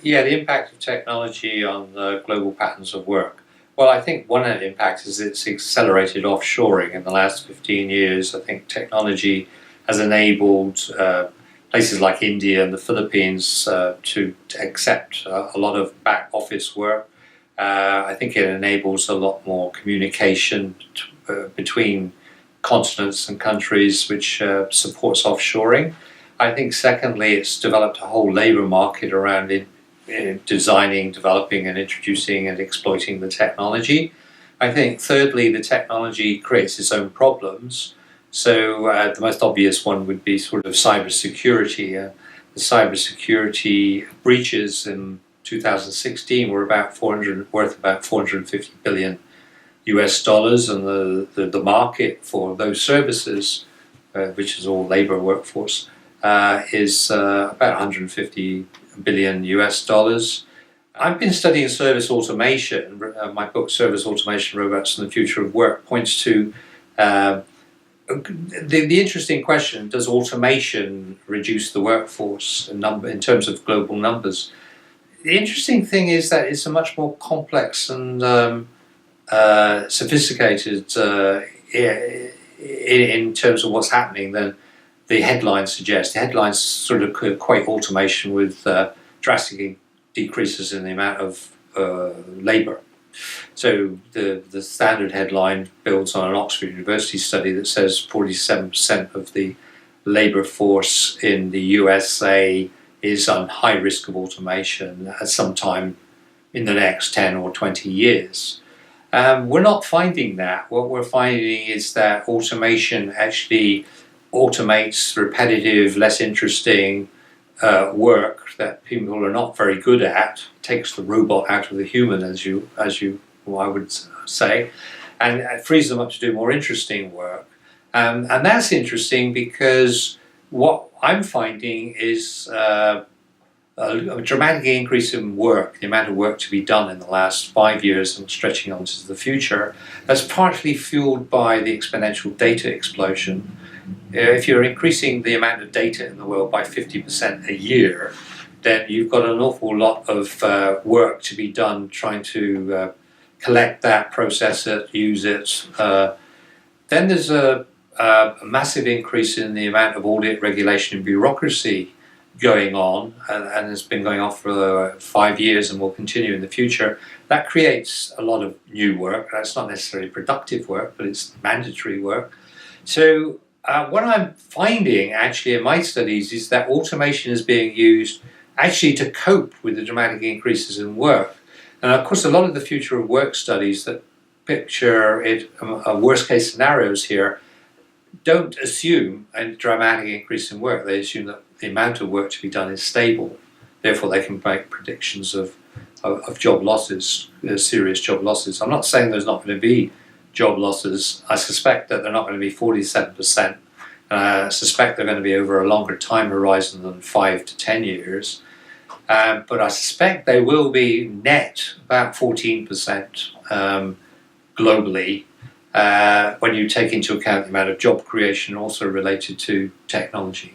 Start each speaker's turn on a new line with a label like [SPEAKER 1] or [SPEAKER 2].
[SPEAKER 1] Yeah, the impact of technology on the global patterns of work. Well, I think one of the impacts is it's accelerated offshoring in the last 15 years. I think technology has enabled places like India and the Philippines to accept a lot of back office work. I think it enables a lot more communication between continents and countries, which supports offshoring. I think secondly, it's developed a whole labour market around it, designing, developing and introducing and exploiting the technology. I think thirdly, the technology creates its own problems. So the most obvious one would be sort of cybersecurity. The cybersecurity breaches in 2016 were worth about 450 billion US dollars, and the market for those services, which is all labor workforce, is about 150 billion US dollars. I've been studying service automation. My book, Service Automation, Robots and the Future of Work, points to the interesting question: does automation reduce the workforce in terms of global numbers? The interesting thing is that it's a much more complex and sophisticated in terms of what's happening than the headlines suggest. The headlines sort of equate automation with drastic decreases in the amount of labour. So the standard headline builds on an Oxford University study that says 47% of the labour force in the USA is on high risk of automation at some time in the next 10 or 20 years. We're not finding that. What we're finding is that automation actually automates repetitive, less interesting work that people are not very good at, takes the robot out of the human, as I would say, and it frees them up to do more interesting work. And that's interesting because what I'm finding is a dramatic increase in work, the amount of work to be done in the last 5 years and stretching on to the future. That's partly fueled by the exponential data explosion. If you're increasing the amount of data in the world by 50% a year, then you've got an awful lot of work to be done trying to collect that, process it, use it. Then there's a massive increase in the amount of audit, regulation and bureaucracy going on, and it's been going on for 5 years and will continue in the future. That creates a lot of new work. That's not necessarily productive work, but it's mandatory work. So what I'm finding actually in my studies is that automation is being used actually to cope with the dramatic increases in work. And of course, a lot of the future of work studies that picture it, worst case scenarios here, don't assume a dramatic increase in work. They assume that the amount of work to be done is stable. Therefore, they can make predictions of job losses, serious job losses. I'm not saying there's not going to be job losses. I suspect that they're not going to be 47%. I suspect they're going to be over a longer time horizon than 5 to 10 years. But I suspect they will be net about 14% globally when you take into account the amount of job creation also related to technology.